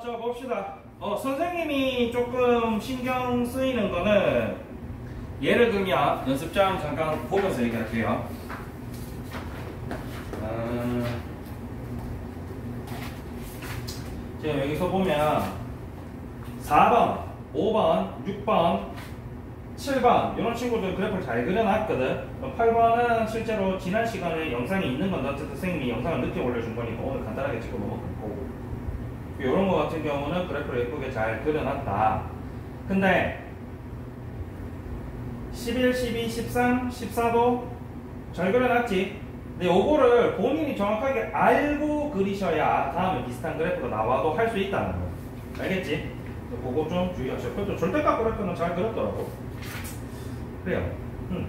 자 봅시다. 선생님이 조금 신경 쓰이는 거는 예를 들면 연습장 잠깐 보면서 얘기할게요. 지금 여기서 보면 4번, 5번, 6번, 7번 이런 친구들 그래프를 잘 그려놨거든. 8번은 실제로 지난 시간에 영상이 있는 건데 어쨌든 선생님이 영상을 늦게 올려준 거니까 오늘 간단하게 찍어 놓을 거고, 이런 거 같은 경우는 그래프를 예쁘게 잘 그려놨다. 근데 11, 12, 13, 14도 잘 그려놨지. 근데 요거를 본인이 정확하게 알고 그리셔야 다음에 비슷한 그래프가 나와도 할 수 있다는 거. 알겠지? 그거 좀 주의하셔. 그래도 절대값 그래프는 잘 그렸더라고. 그래요.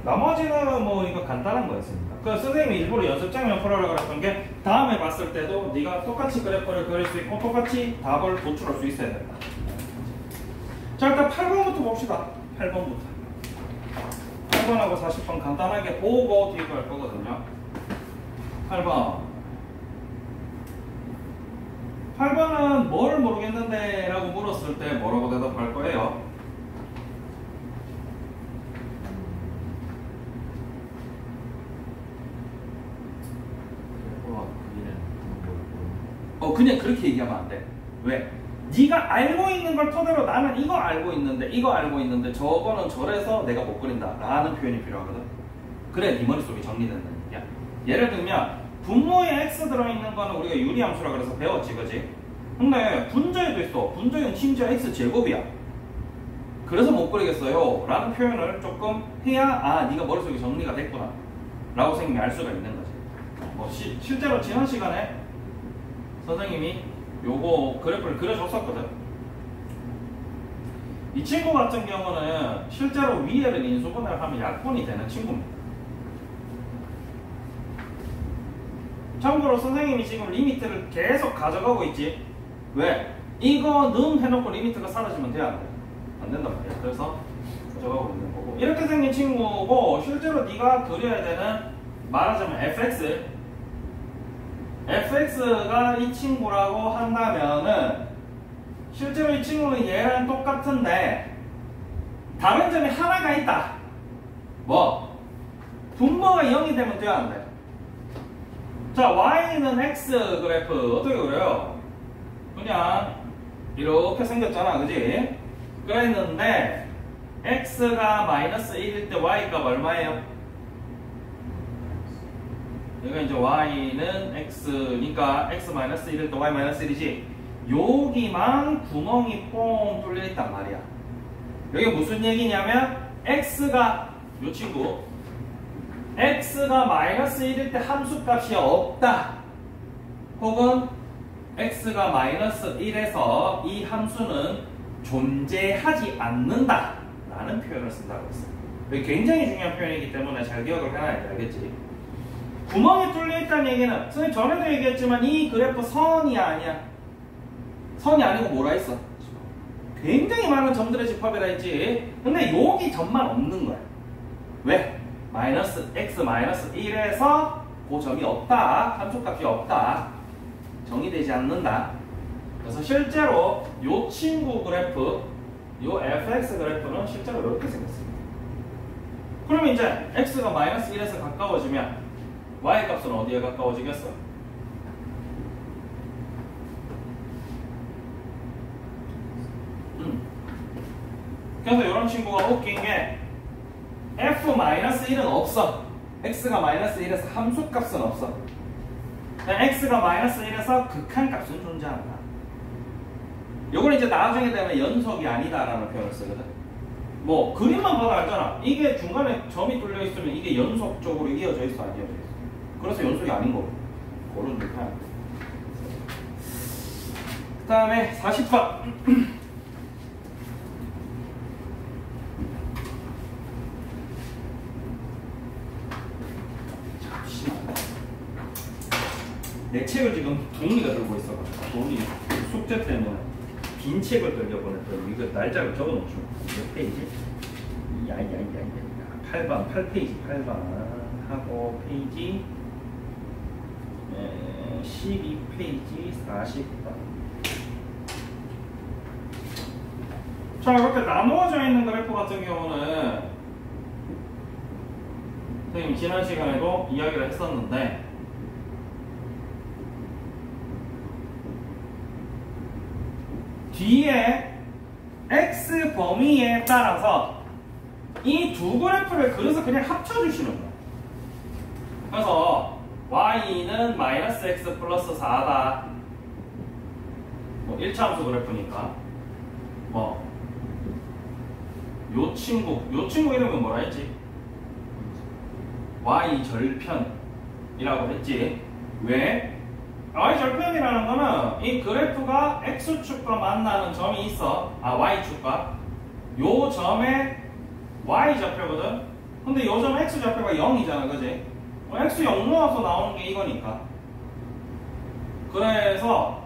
나머지는 뭐 이거 간단한 거였습니다. 그 선생님이 일부러 연습장면 풀어라고 그랬던 게 다음에 봤을 때도 네가 똑같이 그래프를 그릴 수 있고 똑같이 답을 도출할 수 있어야 된다. 자, 일단 8번부터 봅시다. 8번부터. 8번하고 40번 간단하게 보고 뒤에 갈 거거든요. 8번은 뭘 모르겠는데 라고 물었을 때 뭐라고 대답할 거예요? 그냥 그렇게 얘기하면 안 돼. 왜? 네가 알고 있는 걸 토대로 나는 이거 알고 있는데 저거는 저래서 내가 못 그린다 라는 표현이 필요하거든. 그래 네 머릿속에 정리된다는 얘기야. 예를 들면 분모에 x 들어있는 거는 우리가 유리함수라 그래서 배웠지, 그지? 근데 분자에도 있어. 분자에는 심지어 x 제곱이야. 그래서 못 그리겠어요 라는 표현을 조금 해야 네가 머릿속에 정리가 됐구나 라고 선생님이 알 수가 있는 거지. 실제로 지난 시간에 선생님이 요거 그래프를 그려줬었거든. 이 친구 같은 경우는 실제로 위에를 인수분해를 하면 약분이 되는 친구입니다. 참고로 선생님이 지금 리미트를 계속 가져가고 있지. 왜? 이거 는 해놓고 리미트가 사라지면 돼야 안 돼. 안 된단 말이야. 그래서 가져가고 있는 거고. 이렇게 생긴 친구고 실제로 네가 그려야 되는, 말하자면 fx가 이 친구라고 한다면은 실제로 이 친구는 얘랑 똑같은데 다른 점이 하나가 있다. 뭐? 분모가 0이 되면 돼야 안 돼. 자, y는 x 그래프 어떻게 그려요? 그냥 이렇게 생겼잖아, 그지? 그랬는데 x가 마이너스 1일 때 y 값 얼마예요? 여기가 이제 y는 x니까 x-1일 때 y-1이지. 여기만 구멍이 뽕 뚫려 있단 말이야. 여기 무슨 얘기냐면 x가, 요 친구 x가 마이너스 1일 때 함수값이 없다, 혹은 x가 마이너스 1에서 이 함수는 존재하지 않는다 라는 표현을 쓴다고 했어요. 이게 굉장히 중요한 표현이기 때문에 잘 기억을 해놔야 돼. 알겠지? 구멍이 뚫려 있다는 얘기는 선생님 전에도 얘기했지만 이 그래프 선이 아니야. 선이 아니고 뭐라 했어? 굉장히 많은 점들의 집합이라 했지. 근데 여기 점만 없는 거야. 왜? 마이너스 x 마이너스 1에서 그 점이 없다. 함수값이 없다. 정의되지 않는다. 그래서 실제로 요 친구 그래프, 요 fx 그래프는 실제로 이렇게 생겼습니다. 그러면 이제 x가 마이너스 1에서 가까워지면 y 값은 어디에 가까워지겠어? 그래서 이런 친구가 웃긴 게 f-1은 없어. x가 마이너스 1에서 함수값은 없어. x가 마이너스 1에서 극한값은 존재한다. 요걸 이제 나중에 되면 연속이 아니다라는 표현을 쓰거든. 뭐 그림만 봐도 알잖아. 이게 중간에 점이 뚫려 있으면 이게 연속적으로 이어져 있어, 안 이어져 있어? 그래서 연속이 아닌 거고. 그런 느낌. 그 다음에 40번. 내 책을 지금 동리가 들고 있어가지고 동리 숙제 때문에 빈 책을 들려보냈더니 이거 날짜를 적어놓죠. 몇 페이지? 야야야야 8번 8페이지 8번 하고 페이지 12페이지 40번 자, 이렇게 나누어져 있는 그래프 같은 경우는 선생님 지난 시간에도 이야기를 했었는데 뒤에 x 범위에 따라서 이 두 그래프를 그려서 그냥 합쳐주시는 거예요. 그래서 y는 마이너스 x 플러스 4다. 뭐 1차함수 그래프니까 요 친구 이름은 뭐라 했지? y 절편이라고 했지. 왜? y 절편이라는 거는 이 그래프가 x축과 만나는 점이 있어. y축과 요 점에 y 좌표거든. 근데 요 점 x 좌표가 0이잖아, 그지? x 0 넣어서 나오는 게 이거니까. 그래서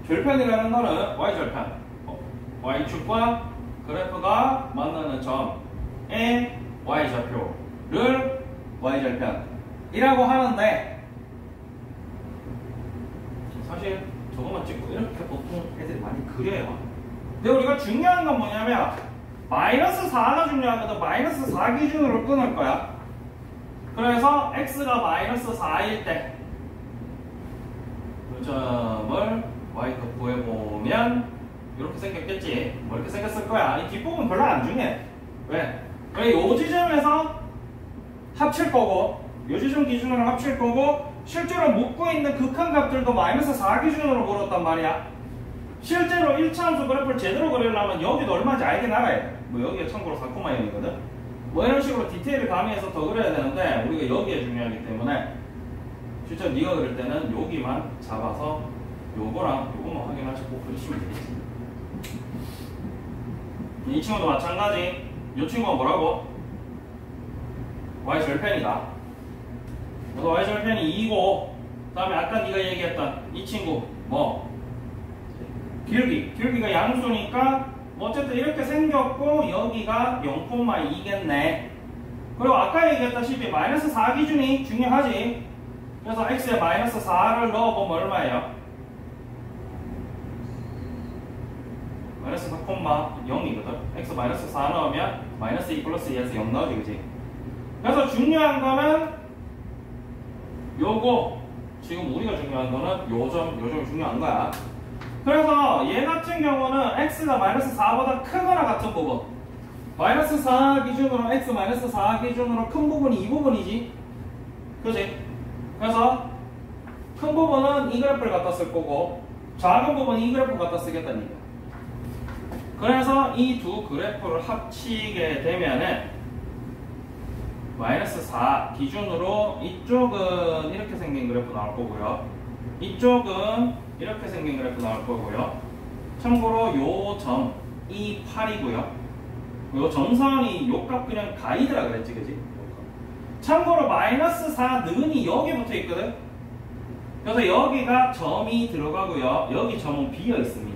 절편이라는 거는 y 절편, y축과 그래프가 만나는 점의 y 좌표를 y 절편이라고 하는데, 사실 저것만 찍고 이렇게 보통 애들이 많이 그려요. 근데 우리가 중요한 건 뭐냐면 마이너스 4가 중요하거든. 마이너스 4 기준으로 끊을 거야. 그래서 x가 마이너스 4일 때 그 점을 y값 구해보면 이렇게 생겼겠지. 뭐 이렇게 생겼을 거야. 이 뒷부분 별로 안 중요해. 왜? 왜 요 지점에서 합칠 거고 요 지점 기준으로 합칠 거고 실제로 묻고 있는 극한값들도 마이너스 4 기준으로 물었단 말이야. 실제로 1차 함수 그래프를 제대로 그리려면 여기도 얼마인지 알긴 알아야 돼. 뭐 여기가 참고로 4,0이거든. 뭐 이런 식으로 디테일을 가미해서 더 그려야 되는데 우리가 여기에 중요하기 때문에 실제 네가 그릴 때는 여기만 잡아서 요거랑 요거만 확인하시고 그리시면 되겠지. 이 친구도 마찬가지. 이 친구가 뭐라고? y 절편이다. 그래서 y 절편이 2고 그 다음에 아까 네가 얘기했던 이 친구 뭐 길기가 양수니까 어쨌든 이렇게 생겼고 여기가 0,2겠네. 그리고 아까 얘기했다시피 마이너스 4 기준이 중요하지. 그래서 x에 마이너스 4를 넣어보면 얼마예요? 마이너스 4,0이거든. x 마이너스 4 넣으면 마이너스 2 플러스 2에서 0 나오지, 그지? 그래서 중요한 거는 요거, 지금 우리가 중요한 거는 요 점이 중요한 거야. 그래서 얘 같은 경우는 x가 마이너스 4보다 크거나 같은 부분, 마이너스 4 기준으로 x 마이너스 4 기준으로 큰 부분이 이 부분이지, 그지? 그래서 큰 부분은 이 그래프를 갖다 쓸 거고 작은 부분은 이 그래프를 갖다 쓰겠다는 얘기야. 그래서 이 두 그래프를 합치게 되면은 마이너스 4 기준으로 이쪽은 이렇게 생긴 그래프 나올 거고요. 이쪽은 이렇게 생긴 그래프 나올 거고요. 참고로 요 점이 8이고요. 요 정선이 요 값 그냥 가이드라 그랬지, 그지? 참고로 마이너스 4는이 여기 붙어 있거든. 그래서 여기가 점이 들어가고요. 여기 점은 비어 있습니다.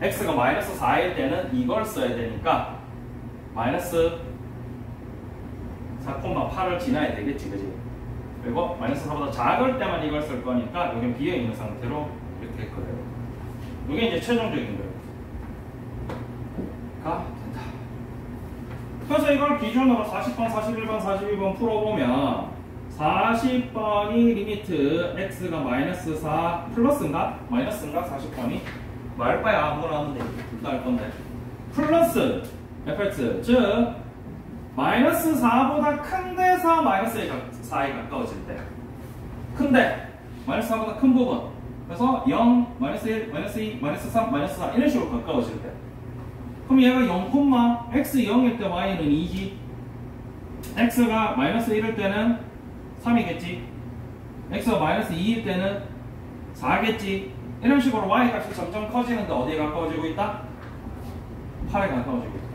x가 마이너스 4일 때는 이걸 써야 되니까 마이너스 4,8을 지나야 되겠지, 그지? 그리고 마이너스 4보다 작을 때만 이걸 쓸 거니까 여기 비어 있는 상태로 이렇게 했거든요. 이게 이제 최종적인 거예요.가 된다. 그래서 이걸 기준으로 40번, 41번, 42번 풀어보면 40번이 리미트 x가 마이너스 4 플러스인가? 마이너스인가? 40번이? 말 바야 아무거나 하면 돼. 둘 다 할 건데. 플러스 fx, 즉 마이너스 4보다 큰 데서 마이너스 4에 가까워질 때, 큰데 마이너스 4보다 큰 부분, 그래서 0, 마이너스 1, 마이너스 2, 마이너스 3, 마이너스 4 이런 식으로 가까워질 때, 그럼 얘가 0, x 0일 때 y는 2지, x가 마이너스 1일 때는 3이겠지, x가 마이너스 2일 때는 4겠지. 이런 식으로 y 값이 점점 커지는데 어디에 가까워지고 있다? 8에 가까워지고 있다.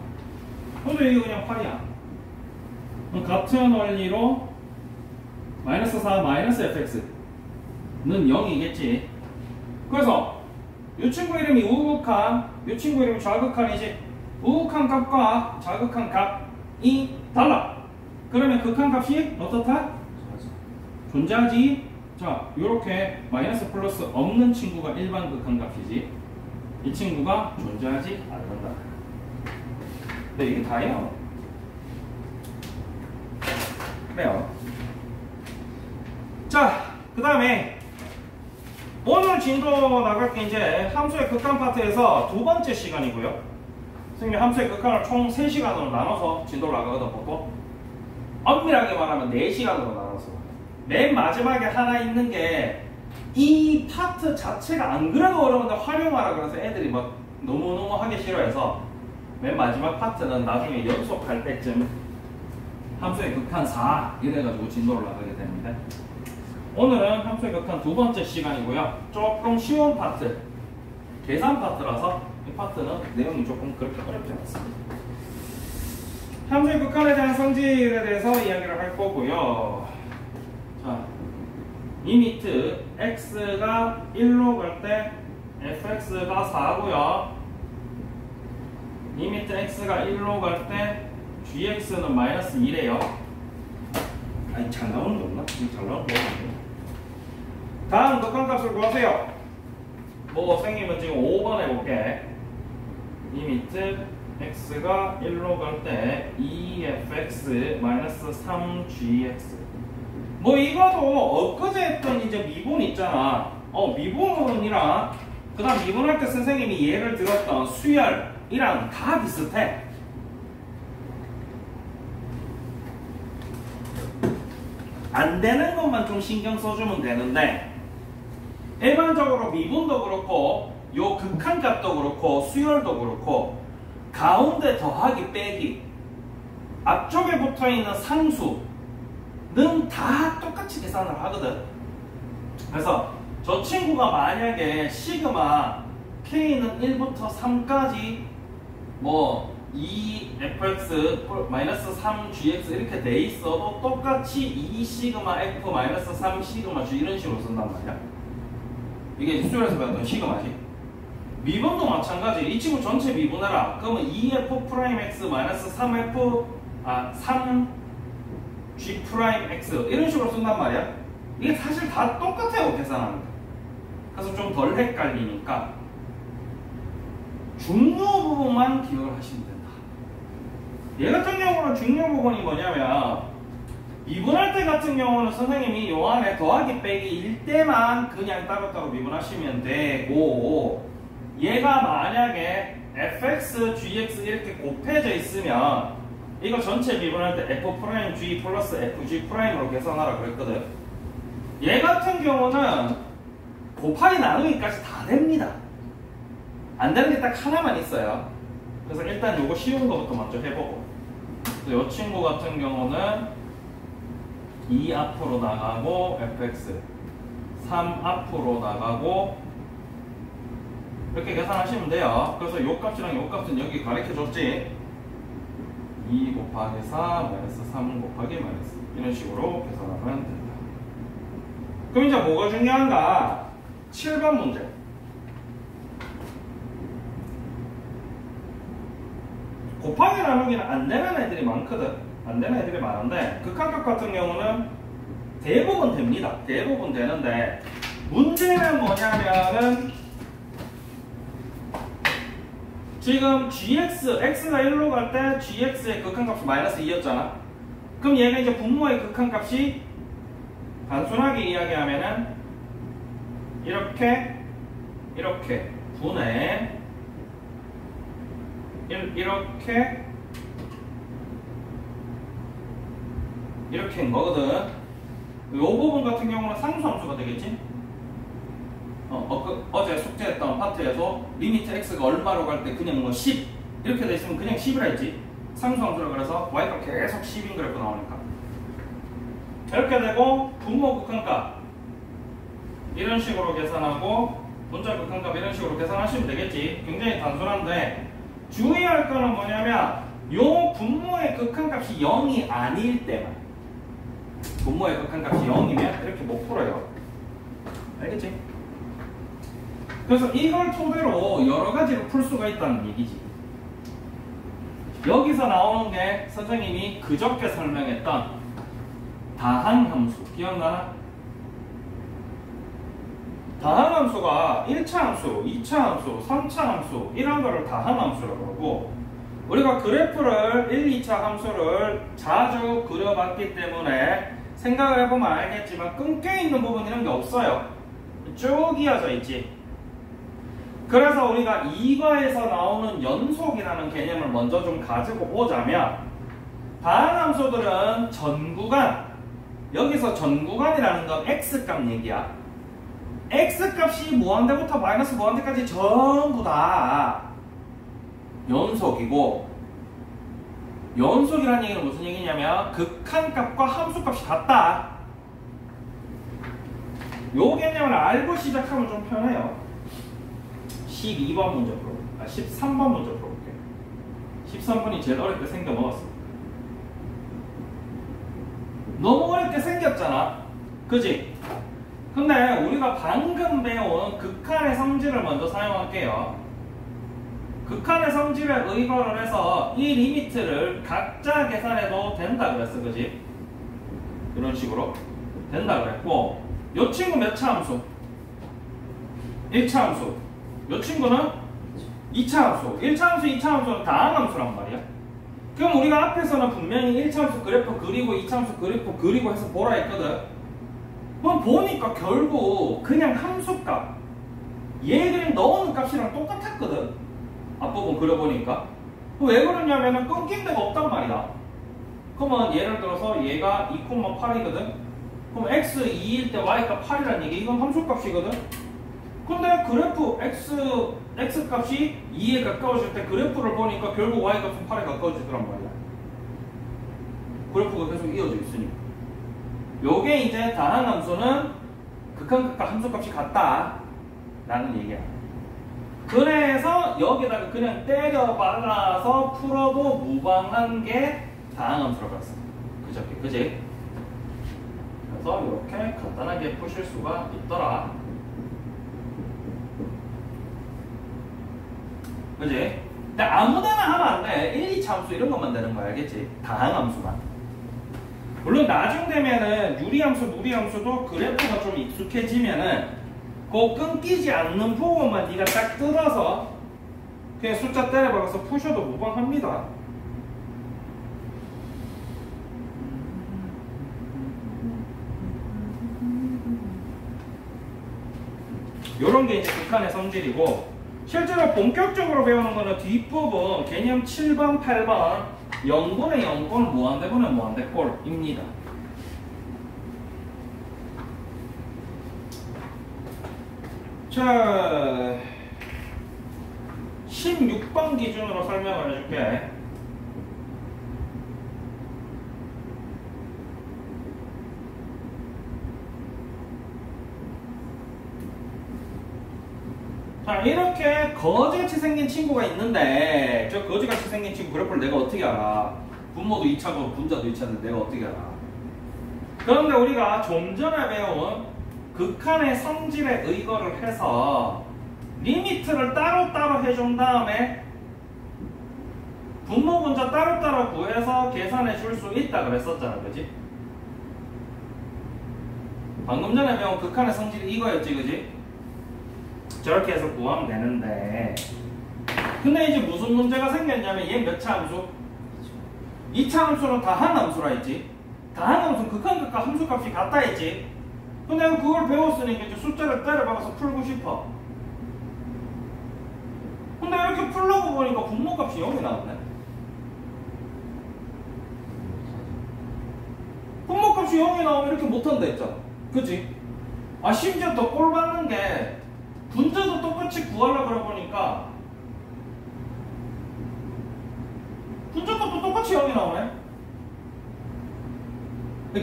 근데 이거 그냥 8이야. 같은 원리로 마이너스 4 마이너스 fx는 0이겠지. 그래서 이 친구 이름이 우극한, 이 친구 이름이 좌극한이지. 우극한 값과 좌극한 값이 달라. 그러면 극한 값이 어떻다? 존재하지. 자, 요렇게 마이너스 플러스 없는 친구가 일반 극한 값이지. 이 친구가 존재하지 않는다. 근데 이게 다예요. 그래요. 자, 그 다음에 오늘 진도 나갈 게 이제 함수의 극한 파트에서 두 번째 시간이고요. 선생님이 함수의 극한을 총 3시간으로 나눠서 진도를 나가거든 보고. 엄밀하게 말하면 4시간으로 나눠서. 맨 마지막에 하나 있는 게 이 파트 자체가 안 그래도 어려운데 활용하라 그래서 애들이 막 너무너무 하기 싫어해서 맨 마지막 파트는 나중에 연속할 때쯤 함수의 극한 4 이래가지고 진도를 나가게 됩니다. 오늘은 함수의 극한 두 번째 시간이고요. 조금 쉬운 파트, 계산 파트라서 이 파트는 내용이 조금 그렇게 어렵지 않습니다. 함수의 극한에 대한 성질에 대해서 이야기를 할 거고요. 자, 리미트 x가 1로 갈 때 fx가 4고요. 리미트 x가 1로 갈 때 gx는 마이너스 2래요. 아니, 잘 나오는 게 없나? 잘 나오는 게 없나? 다음 극한값을 구하세요. 뭐 선생님은 지금 5번 해볼게. 리미트 x가 1로 갈 때 2fx 마이너스 3gx. 뭐 이거도 엊그제 했던 이제 미분 있잖아. 미분이랑 그 다음 미분할 때 선생님이 예를 들었던 수열이랑 다 비슷해. 안 되는 것만 좀 신경 써주면 되는데, 일반적으로 미분도 그렇고 요 극한값도 그렇고 수열도 그렇고 가운데 더하기 빼기 앞쪽에 붙어있는 상수는 다 똑같이 계산을 하거든. 그래서 저 친구가 만약에 시그마 k는 1부터 3까지 뭐 2fx 마이너스 3gx 이렇게 돼 있어도 똑같이 2 시그마 f 마이너스 3 시그마 g 이런 식으로 쓴단 말이야. 이게 수열에서 배웠던 시그마지. 미분도 마찬가지. 이 친구 전체 미분해라. 그러면 2f 프라임 x 마이너스 3g 프라임 x 이런 식으로 쓴단 말이야. 이게 사실 다 똑같아요, 계산하는 거. 그래서 좀 덜 헷갈리니까 중요 부분만 기억을 하시면 된다. 얘 같은 경우는 중요 부분이 뭐냐면, 미분할 때 같은 경우는 선생님이 요 안에 더하기 빼기일 때만 그냥 따로따로 미분하시면 되고, 얘가 만약에 fx, gx 이렇게 곱해져 있으면 이거 전체 미분할 때 f'g 플러스 fg 프라임으로 계산하라 그랬거든. 얘 같은 경우는 곱하기 나누기까지 다 됩니다. 안 되는 게 딱 하나만 있어요. 그래서 일단 요거 쉬운 거부터 먼저 해보고, 이 친구 같은 경우는 2 앞으로 나가고 fx 3 앞으로 나가고 이렇게 계산하시면 돼요. 그래서 요 값이랑 요 값은 여기 가르쳐줬지. 2 곱하기 4 마이너스 3 곱하기 마이너스 이런 식으로 계산하면 된다. 그럼 이제 뭐가 중요한가? 7번 문제. 곱하기 나누기는 안 되는 애들이 많거든. 안 되는 애들이 많은데 극한값 같은 경우는 대부분 됩니다. 대부분 되는데 문제는 뭐냐면은 지금 gx, x가 1로 갈 때 gx의 극한값이 마이너스 2였잖아. 그럼 얘가 이제 분모의 극한값이 단순하게 이야기하면은 이렇게 분의 이렇게인 거거든. 요 부분 같은 경우는 상수함수가 되겠지. 어제 숙제했던 파트에서 리미트 x가 얼마로 갈 때 그냥 뭐 10 이렇게 돼 있으면 그냥 10이라 했지. 상수함수라 그래서 y가 계속 10인 그래프 나오니까 이렇게 되고, 분모 극한값 이런 식으로 계산하고 분자 극한값 이런 식으로 계산하시면 되겠지. 굉장히 단순한데 주의할 거는 뭐냐면 요 분모의 극한값이 0이 아닐 때만, 분모의 극한값이 0이면 이렇게 못 풀어요. 알겠지? 그래서 이걸 토대로 여러 가지로 풀 수가 있다는 얘기지. 여기서 나오는 게 선생님이 그저께 설명했던 다항함수 기억나나? 다항함수가 1차 함수, 2차 함수, 3차 함수 이런 거를 다항함수라고 그러고 우리가 그래프를 1, 2차 함수를 자주 그려봤기 때문에 생각을 해보면 알겠지만 끊겨있는 부분 이런 게 없어요. 쭉 이어져 있지. 그래서 우리가 이거에서 나오는 연속이라는 개념을 먼저 좀 가지고 오자면 다항함수들은 전구간, 여기서 전구간이라는 건 x값 얘기야. x값이 무한대부터 마이너스 무한대까지 전부 다 연속이고, 연속이라는 얘기는 무슨 얘기냐면 극한값과 함수값이 같다. 요 개념을 알고 시작하면 좀 편해요. 12번 문제 풀어볼게요. 13번 문제 풀어볼게요. 13번이 제일 어렵게 생겨 먹었어. 너무 어렵게 생겼잖아. 그지? 근데 우리가 방금 배운 극한의 성질을 먼저 사용할게요. 극한의 성질에 의거를 해서 이 리미트를 각자 계산해도 된다 그랬어. 그지? 이런 식으로 된다 그랬고, 요 친구 몇 차 함수? 1차 함수. 요 친구는 2차 함수. 1차 함수, 2차 함수는 다항함수란 말이야. 그럼 우리가 앞에서는 분명히 1차 함수 그래프 그리고 2차 함수 그래프 그리고 해서 보라 했거든. 그럼 보니까 결국 그냥 함수값, 얘들이 넣은 값이랑 똑같았거든. 앞부분 그려보니까. 왜 그러냐면은 끊긴 데가 없단 말이야. 그러면 예를 들어서 얘가 2,8이거든. 그럼 x 2일 때 y가 8이란 얘기, 이건 함수값이거든. 근데 그래프 x 값이 2에 가까워질 때 그래프를 보니까 결국 y 값은 8에 가까워지더란 말이야. 그래프가 계속 이어져 있으니까. 요게 이제 다항함수는 극한값과 함수값이 같다 라는 얘기야. 그래서 여기다가 그냥 때려 박아서 풀어도 무방한 게 다항함수라고 했어. 그지? 그래서 이렇게 간단하게 푸실 수가 있더라. 그지? 근데 아무데나 하면 안 돼. 1, 2차 함수 이런 것만 되는 거야. 알겠지? 다항함수만. 물론 나중 되면은 유리함수, 무리함수도 그래프가 좀 익숙해지면은 그 끊기지 않는 부분만 네가 딱 뜯어서 그냥 숫자 때려박아서 푸셔도 무방합니다. 요런 게 이제 극한의 성질이고, 실제로 본격적으로 배우는 거는 뒷부분 개념 7번, 8번 0분의 0꼴, 무한대분의 무한대꼴입니다. 자, 16번 기준으로 설명을 해줄게. 자, 이렇게 거지같이 생긴 친구가 있는데, 저 거지같이 생긴 친구 그래프를 내가 어떻게 알아? 분모도 2차고 분자도 2차인데 내가 어떻게 알아? 그런데 우리가 좀 전에 배운 극한의 성질에 의거를 해서 리미트를 따로따로 해준 다음에 분모 분자 따로따로 구해서 계산해 줄 수 있다 그랬었잖아. 그지? 방금 전에 배운 극한의 성질이 이거였지. 그지? 저렇게 해서 구하면 되는데, 근데 이제 무슨 문제가 생겼냐면 얘 몇 차 함수? 2차 함수는 다항함수라 했지. 다항함수는 극한값과 함수값이 같다 했지. 근데 그걸 배웠으니까 이제 숫자를 때려박아서 풀고 싶어. 근데 이렇게 풀려고 보니까 분모값이 0이 나왔네. 분모값이 0이 나오면 이렇게 못한다 했잖아. 그치? 아, 심지어 더 꼴 받는 게 분자도 똑같이 구하려고 그러보니까 분자값도 똑같이 0이 나오네.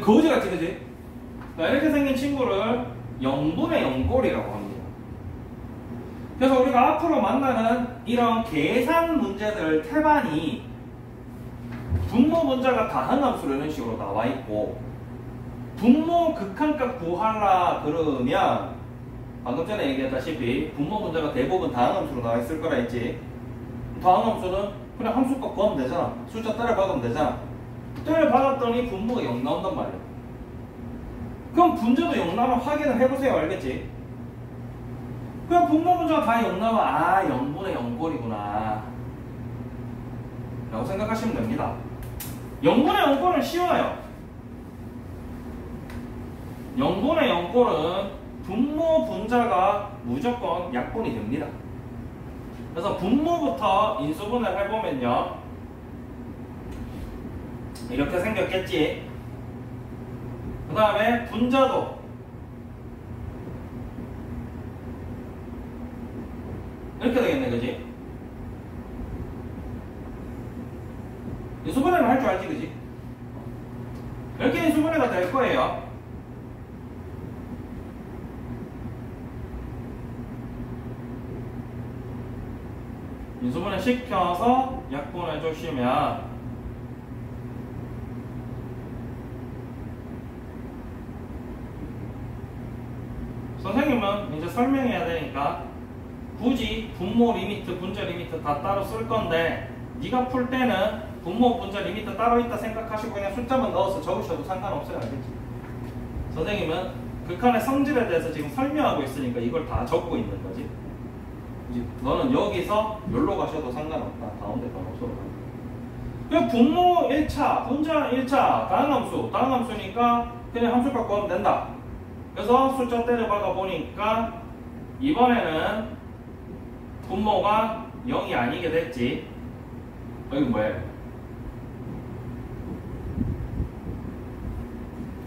거지같이. 그지? 이렇게 생긴 친구를 0분의 0꼴이라고 합니다. 그래서 우리가 앞으로 만나는 이런 계산 문제들 태반이 분모 문자가 다항함수로 이런 식으로 나와 있고, 분모 극한값 구하라 그러면 방금 전에 얘기했다시피 분모 문자가 대부분 다항함수로 나와 있을 거라 했지. 다항함수는 그냥 함수값 구하면 되잖아. 숫자 때려 박으면 되잖아. 때려 박았더니 분모가 0 나온단 말이야. 그럼 분자도 0 나오면 확인을 해보세요. 알겠지? 그냥 분모 분자가 다 0 나면 아 0분의 0꼴이구나 라고 생각하시면 됩니다. 0분의 0꼴은 쉬워요. 0분의 0꼴은 분모 분자가 무조건 약분이 됩니다. 그래서 분모부터 인수분해를 해보면요 이렇게 생겼겠지. 그 다음에 분자도 이렇게 되겠네, 그지? 인수분해를 할 줄 알지, 그지? 이렇게 인수분해가 될 거예요. 인수분해 시켜서 약분해 주시면 선생님은 이제 설명해야 되니까 굳이 분모 리미트, 분자 리미트 다 따로 쓸 건데 네가 풀 때는 분모, 분자 리미트 따로 있다 생각하시고 그냥 숫자만 넣어서 적으셔도 상관없어요. 알겠지? 선생님은 극한의 성질에 대해서 지금 설명하고 있으니까 이걸 다 적고 있는 거지. 너는 여기서 여기로 가셔도 상관없다. 가운데 가운데로 가. 그냥 분모 1차, 분자 1차, 다항함수, 다항함수니까 그냥 함수 갖고 하면 된다. 그래서 숫자 때려박아 보니까 이번에는 분모가 0이 아니게 됐지. 여기 뭐예요?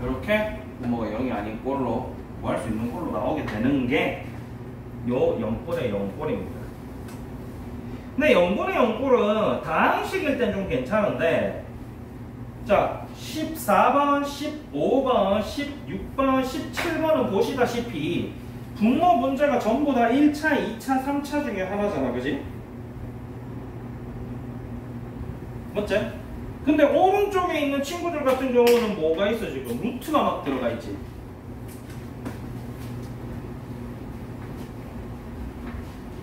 이렇게 분모가 0이 아닌 꼴로 구할 수 있는 꼴로 나오게 되는 게 요 0분의 0꼴입니다. 근데 0분의 0꼴은 다항식일 땐 좀 괜찮은데 자 14번, 15번, 16번, 17번은 보시다시피 분모 분자가 전부 다 1차, 2차, 3차 중에 하나잖아. 그지? 맞지? 근데 오른쪽에 있는 친구들 같은 경우는 뭐가 있어 지금? 루트가 막 들어가 있지.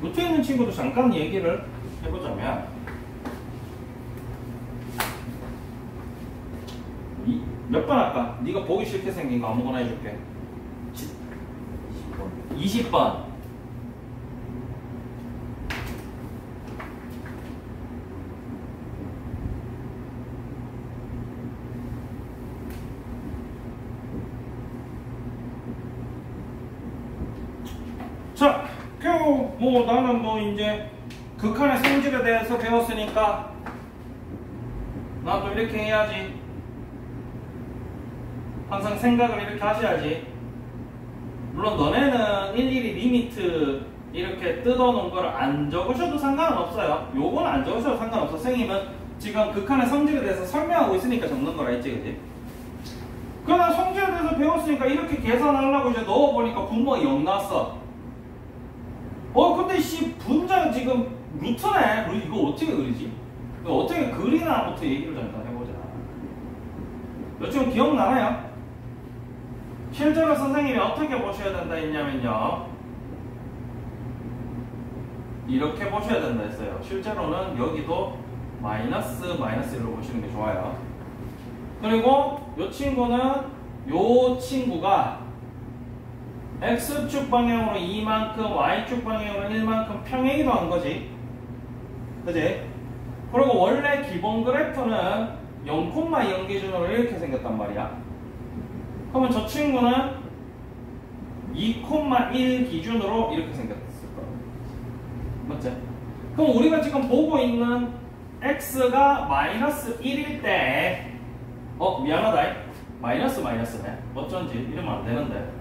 루트에 있는 친구도 잠깐 얘기를 해보자면 몇 번 할까? 네가 보기 싫게 생긴 거 아무거나 해줄게. 20번. 자, 뭐 나는 뭐 이제 극한의 성질에 대해서 배웠으니까 나도 이렇게 해야지. 항상 생각을 이렇게 하셔야지. 물론 너네는 일일이 리미트 이렇게 뜯어놓은 걸 안 적으셔도 상관은 없어요. 요건 안 적으셔도 상관없어. 선생님은 지금 극한의 성질에 대해서 설명하고 있으니까 적는 거라 했지, 그지? 그러나 성질에 대해서 배웠으니까 이렇게 계산하려고 이제 넣어보니까 분모가 0 나왔어. 근데 분자가 지금 루트네? 이거 어떻게 그리지? 이거 어떻게 그리나부터 얘기를 잠깐 해보자. 이거 지금 기억나나요? 실제로 선생님이 어떻게 보셔야 된다 했냐면요. 이렇게 보셔야 된다 했어요. 실제로는 여기도 마이너스 1로 보시는 게 좋아요. 그리고 이 친구는 이 친구가 X축 방향으로 2만큼, Y축 방향으로 1만큼 평행이 더한 거지. 그지? 그리고 원래 기본 그래프는 0,0 기준으로 이렇게 생겼단 말이야. 그러면 저 친구는 2,1 기준으로 이렇게 생겼을 거야. 맞지? 그럼 우리가 지금 보고 있는 X가 마이너스 1일 때, 미안하다. 마이너스네. 어쩐지 이러면 안 되는데.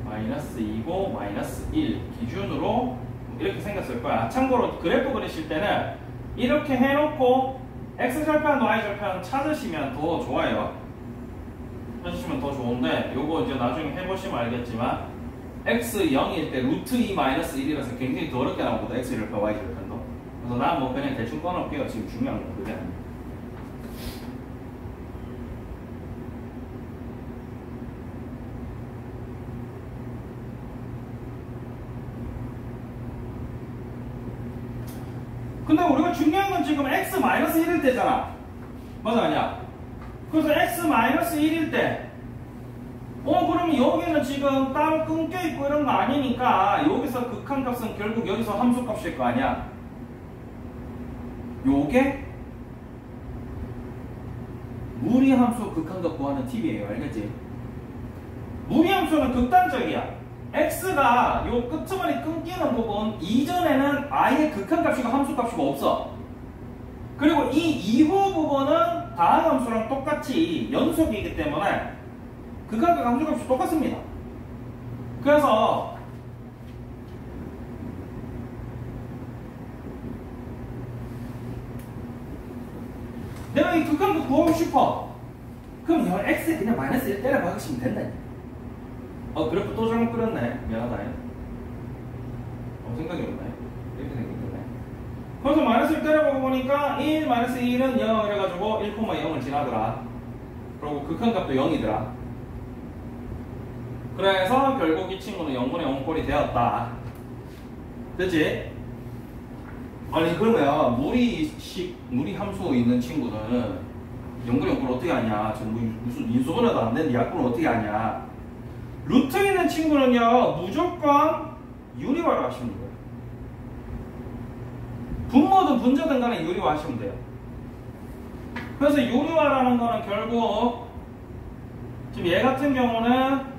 마이너스 2고 마이너스 1 기준으로 이렇게 생겼을 거야. 참고로 그래프 그리실 때는 이렇게 해놓고 X절편, Y절편 찾으시면 더 좋아요. 해주시면 더 좋은데 요거 이제 나중에 해보시면 알겠지만 X 0일 때 루트 2 마이너스 1이라서 굉장히 더 어렵게 나오거든. X절편, Y절편도. 그래서 난 뭐 그냥 대충 꺼놓을게요. 지금 중요한 건 그게 아니에요. 근데 우리가 중요한 건 지금 x-1일 때잖아. 맞아, 아니야? 그래서 x-1일 때 그러면 여기는 지금 따로 끊겨있고 이런 거 아니니까 여기서 극한값은 결국 여기서 함수값일 거 아니야. 요게 무리함수 극한값 구하는 팁이에요. 알겠지? 무리함수는 극단적이야. x가 요 끄트머리 끊기는 부분 이전에는 아예 극한값이고 함수값이고 없어. 그리고 이 이후 부분은 다항함수랑 똑같이 연속이기 때문에 극한값 함수값이 똑같습니다. 그래서 내가 이 극한값 구하고 싶어. 그럼 이 x에 그냥 마이너스 1 때려 박으시면 된다. 그래프 또 잘못 그렸네. 미안하다. 생각이 없네. 이렇게 생겼네. 그래서 마이너스 1 때려보고 보니까 1 마이너스 1은 0 그래가지고 1,0을 지나더라. 그리고 극한값도 0이더라. 그래서 결국 이 친구는 0분의 0꼴이 되었다. 됐지? 아니 그러면 무리 함수 있는 친구는 0분의 0꼴 어떻게 하냐? 무슨 인수분해도 안 되는데 약분을 어떻게 하냐? 루트 있는 친구는요 무조건 유리화를 하시면 돼요. 분모든 분자든 간에 유리화 하시면 돼요. 그래서 유리화라는 거는 결국 지금 얘 같은 경우는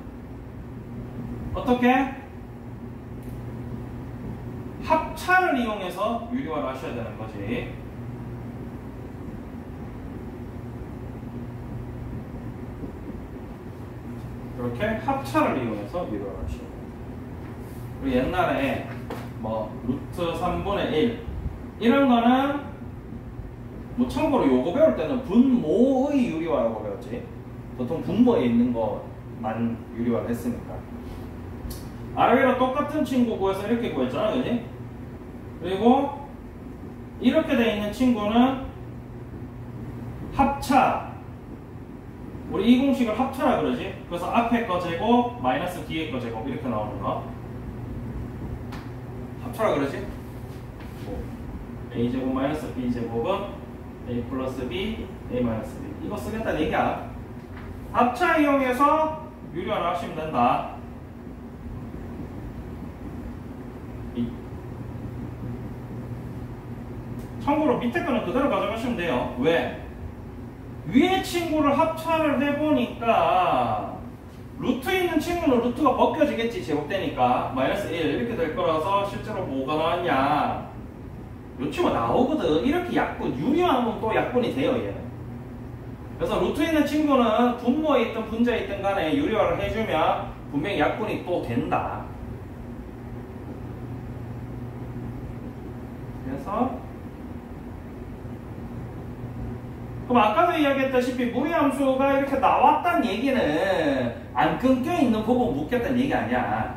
어떻게? 합차를 이용해서 유리화를 하셔야 되는 거지. 이렇게 합차를 이용해서 유리화를 하셔야 돼요. 그리고 옛날에 뭐 루트 3분의 1 이런 거는 뭐 참고로 요거 배울 때는 분모의 유리화라고 배웠지. 보통 분모에 있는 거만 유리화를 했으니까. 아래랑 똑같은 친구 구해서 이렇게 구했잖아, 그지? 그리고 이렇게 돼 있는 친구는 합차. 우리 이 공식을 합차라 그러지? 그래서 앞에 거 제곱, 마이너스 뒤에 거 제곱 이렇게 나오는 거 합차라 그러지? a제곱 마이너스 b제곱은 a 플러스 b, a 마이너스 b 이거 쓰겠다는 얘기야. 합차 이용해서 유리화를 하시면 된다. 참고로 밑에 거는 그대로 가져가시면 돼요. 왜? 위에 친구를 합차를 해보니까 루트 있는 친구는 루트가 벗겨지겠지. 제곱되니까 마이너스 1 이렇게 될 거라서 실제로 뭐가 나왔냐, 요 친구가 나오거든. 이렇게 약분, 유리화하면 또 약분이 돼요 얘는. 그래서 루트 있는 친구는 분모에 있든 분자에 있든 간에 유리화를 해주면 분명히 약분이 또 된다. 그래서 그럼 아까도 이야기했다시피 무리함수가 이렇게 나왔다는 얘기는 안 끊겨있는 부분 묻겠다는 얘기 아니야.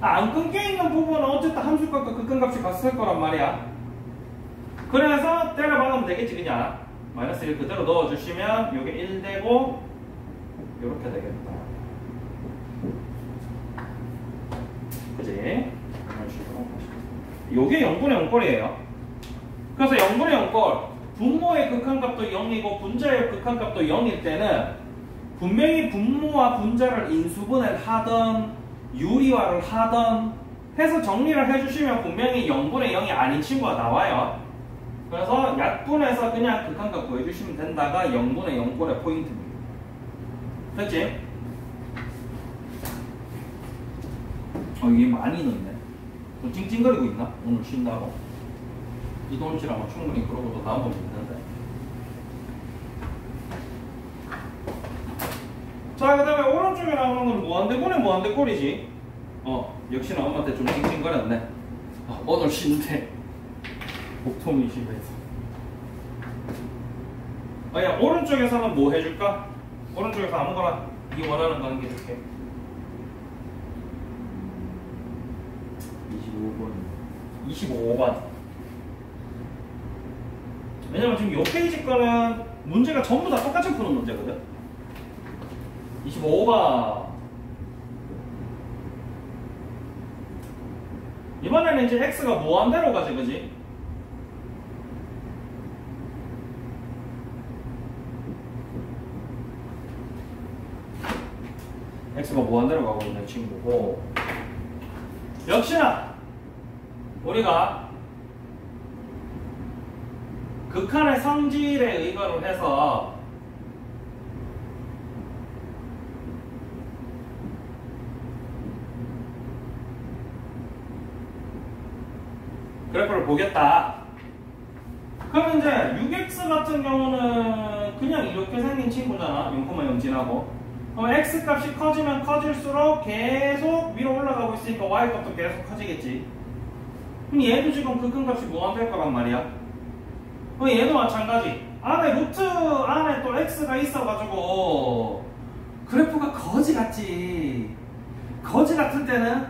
안 끊겨있는 부분은 어쨌든 함수값과 극한값이 같을 거란 말이야. 그래서 때려 박으면 되겠지. 그냥 마이너스 1 그대로 넣어주시면 이게 1 되고 이렇게 되겠다. 그지? 이런 식으로. 요게 0분의 0꼴이에요. 그래서 0분의 0꼴 분모의 극한값도 0이고 분자의 극한값도 0일 때는 분명히 분모와 분자를 인수분해를 하던 유리화를 하던 해서 정리를 해주시면 분명히 0분의 0이 아닌 친구가 나와요. 그래서 약분해서 그냥 극한값 구해주시면 된다가 0분의 0꼴의 포인트입니다. 됐지? 이게 많이 넣네. 좀 찡찡거리고 있나? 오늘 쉰다고? 이동치라면 충분히 그러고도 나온 건 있는데. 자, 그 다음에 오른쪽에 나오는 건 무한대꼴에 무한대꼴이지. 역시나 엄마한테 좀 찡찡거렸네. 오늘 쉰데 목통이 심해서. 야, 오른쪽에서는 뭐 해줄까? 오른쪽에서 아무거나 이 원하는 관계 줄게. 25번. 왜냐면 지금 요 페이지 거는 문제가 전부 다 똑같이 푸는 문제거든. 25번. 이번에는 이제 x가 무한대로 가지, 그지? x가 무한대로 가고 있는 친구고, 역시나 우리가 극한의 성질에 의거를 해서 그래프를 보겠다. 그럼 이제 6x 같은 경우는 그냥 이렇게 생긴 친구잖아. 0,0 지나고. 그럼 x 값이 커지면 커질수록 계속 위로 올라가고 있으니까 y 값도 계속 커지겠지. 그럼 얘도 지금 극한값이 무한될 거란 말이야. 그럼 얘도 마찬가지. 안에 루트 안에 또 x가 있어가지고 그래프가 거지 같지. 거지 같을 때는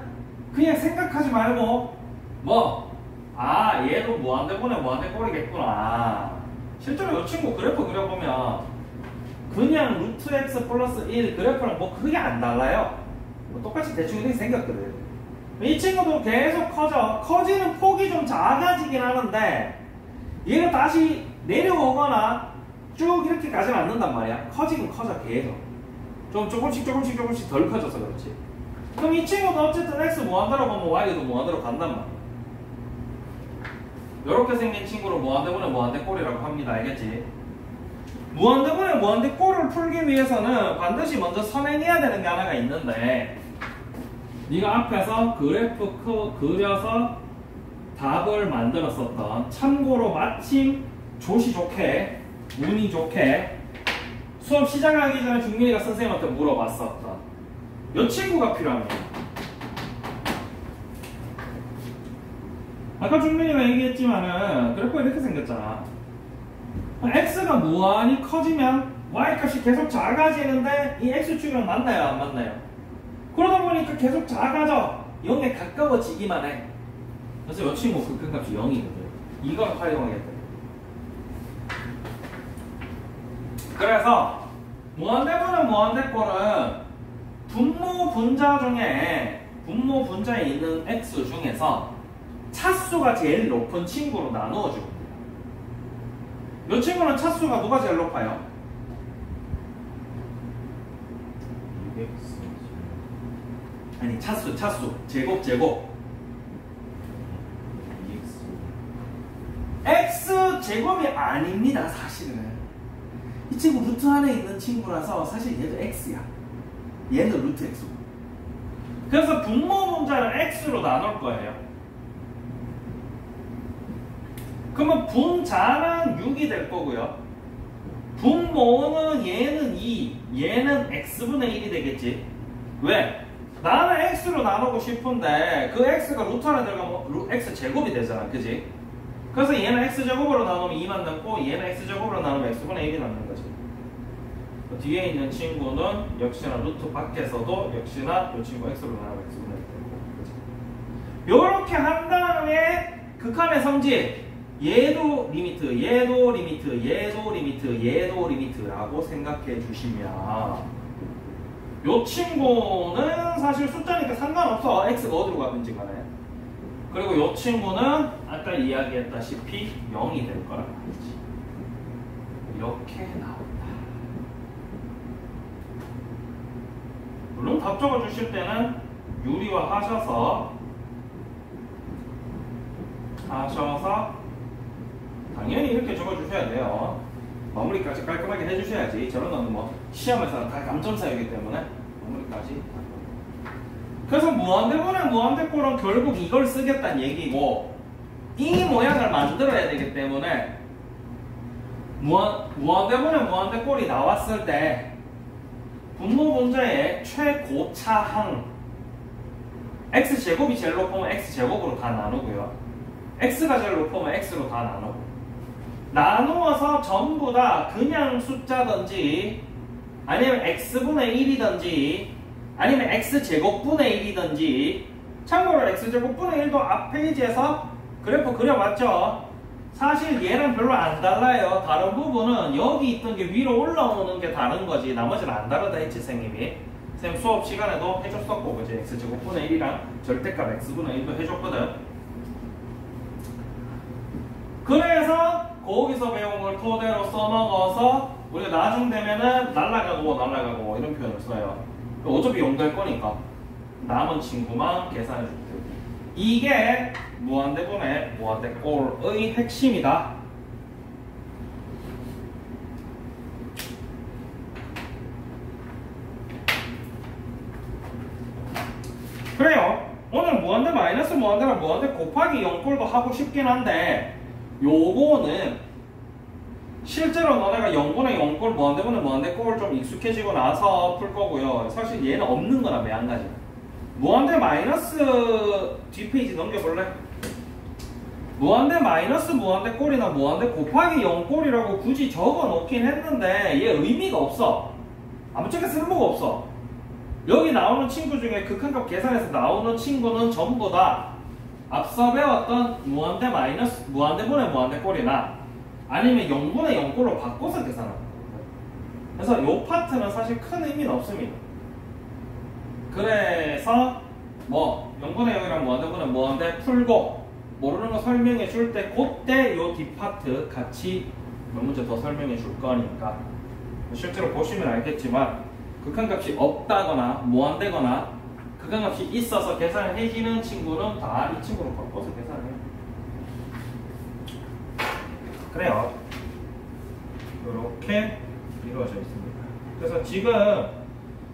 그냥 생각하지 말고 얘도 무한대분의 무한대꼴이겠구나. 실제로 이 친구 그래프 그려보면 그냥 루트 x 플러스 1 그래프랑 뭐 크게 안 달라요. 똑같이 대충 이렇게 생겼거든. 이 친구도 계속 커지는 폭이 좀 작아지긴 하는데 얘가 다시 내려오거나 쭉 이렇게 가지는 않는단 말이야. 커지긴 커져. 계속 좀 조금씩 덜 커져서 그렇지. 그럼 이 친구도 어쨌든 x 무한대로 가면 y도 무한대로 간단 말이야. 이렇게 생긴 친구를 무한대분의 무한대꼴이라고 합니다. 알겠지? 무한대분의 무한대꼴을 풀기 위해서는 반드시 먼저 선행해야 되는 게 하나가 있는데, 네가 앞에서 그래프 그려서 답을 만들었었던, 참고로 마침 조시 좋게 운이 좋게 수업 시작하기 전에 중민이가 선생님한테 물어봤었던 이 친구가 필요합니다. 아까 중민이가 얘기했지만은 그래프가 이렇게 생겼잖아. x가 무한히 커지면 y 값이 계속 작아지는데 이 x축은 맞나요? 안 맞나요? 그러다 보니까 계속 작아져. 0에 가까워지기만 해. 그래서 이 친구 극한값이 0이거든. 이걸 활용하겠다. 그래서 무한대분의 무한대꼴은 분모 분자에 있는 x 중에서 차수가 제일 높은 친구로 나누어 주면 돼요. 이 친구는 차수가 누가 제일 높아요? 200. 아니 차수 제곱 x 제곱이 아닙니다. 사실은 이 친구 루트 안에 있는 친구라서 사실 얘도 x야. 얘는 루트 x고. 그래서 분모 분자를 x로 나눌 거예요. 그러면 분자는 6이 될 거고요. 분모는 얘는 2, 얘는 x분의 1이 되겠지. 왜? 나는 x로 나누고 싶은데 그 x가 루트 안에 들어가면 x제곱이 되잖아. 그지? 그래서 얘는 x제곱으로 나누면 2만 남고 얘는 x제곱으로 나누면 x분의 1이 남는 거지. 뒤에 있는 친구는 역시나 루트 밖에서도 역시나 이 친구 x로 나누면 x분의 1이 되고. 그지? 요렇게 한 다음에 극한의 성질 얘도 리미트, 얘도 리미트, 얘도 리미트, 얘도 리미트라고 생각해 주시면 요 친구는 사실 숫자니까 상관없어. x가 어디로 가든지 간에. 그리고 요 친구는 아까 이야기했다시피 0이 될 거란 말이지. 이렇게 나온다. 물론 답 적어 주실 때는 유리화 하셔서 당연히 이렇게 적어주셔야 돼요. 마무리까지 깔끔하게 해주셔야지. 저런 뭐 시험에서는 다 감점사이기 때문에 마무리까지. 그래서 무한대분의 무한대꼴은 결국 이걸 쓰겠다는 얘기고, 이 모양을 만들어야 되기 때문에 무한대분의 무한대꼴이 나왔을 때 분모 분자의 최고차항 x제곱이 제일 높으면 x제곱으로 다 나누고요. x가 제일 높으면 x로 다 나누고, 나누어서 전부 다 그냥 숫자든지 아니면 x분의 1이든지 아니면 x제곱분의 1이든지. 참고로 x제곱분의 1도 앞 페이지에서 그래프 그려봤죠. 사실 얘랑 별로 안 달라요. 다른 부분은 여기 있던 게 위로 올라오는 게 다른 거지 나머지는 안 다르다 했지 선생님이. 선생님 수업 시간에도 해줬었고, 그지? x제곱분의 1이랑 절대값 x분의 1도 해줬거든. 그래서 거기서 배운 걸 토대로 써먹어서 우리가 나중 되면은 날라가고 이런 표현을 써요. 어차피 연구할 거니까 남은 친구만 계산해 주면 돼요. 이게 무한대분의 무한대꼴의 핵심이다. 그래요. 오늘 무한대 마이너스 무한대랑 무한대 곱하기 0꼴도 하고 싶긴 한데 요거는 실제로 너네가 0분의 0꼴 무한대분의 무한대꼴 좀 익숙해지고 나서 풀 거고요. 사실 얘는 없는 거나 매한가지. 무한대 마이너스 뒷페이지 넘겨볼래? 무한대 마이너스 무한대 꼴이나 무한대 곱하기 0꼴이라고 굳이 적어 놓긴 했는데 얘 의미가 없어. 아무짝에 쓸모가 없어. 여기 나오는 친구 중에 극한값 계산해서 나오는 친구는 전부 다 앞서 배웠던 무한대 마이너스 무한대분의 무한대 꼴이나 아니면 0분의 0꼴로 바꿔서 계산하는 거예요. 그래서 이 파트는 사실 큰 의미는 없습니다. 그래서 뭐 0분의 0이랑 무한대분의 무한대 풀고 모르는 거 설명해 줄 때 그때 요 뒷파트 같이 몇 문제 더 설명해 줄 거니까 실제로 보시면 알겠지만 극한값이 없다거나 무한대거나 극한값이 있어서 계산을 해지는 친구는 다 이 친구로 바꿔서 계산을 해요. 그래요. 이렇게 이루어져 있습니다. 그래서 지금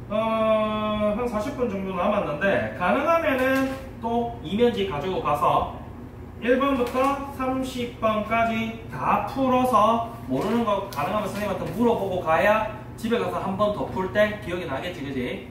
한 40분 정도 남았는데 가능하면은 또 이면지 가지고 가서 1번부터 30번까지 다 풀어서 모르는 거 가능하면 선생님한테 물어보고 가야 집에 가서 한 번 더 풀 때 기억이 나겠지, 그지?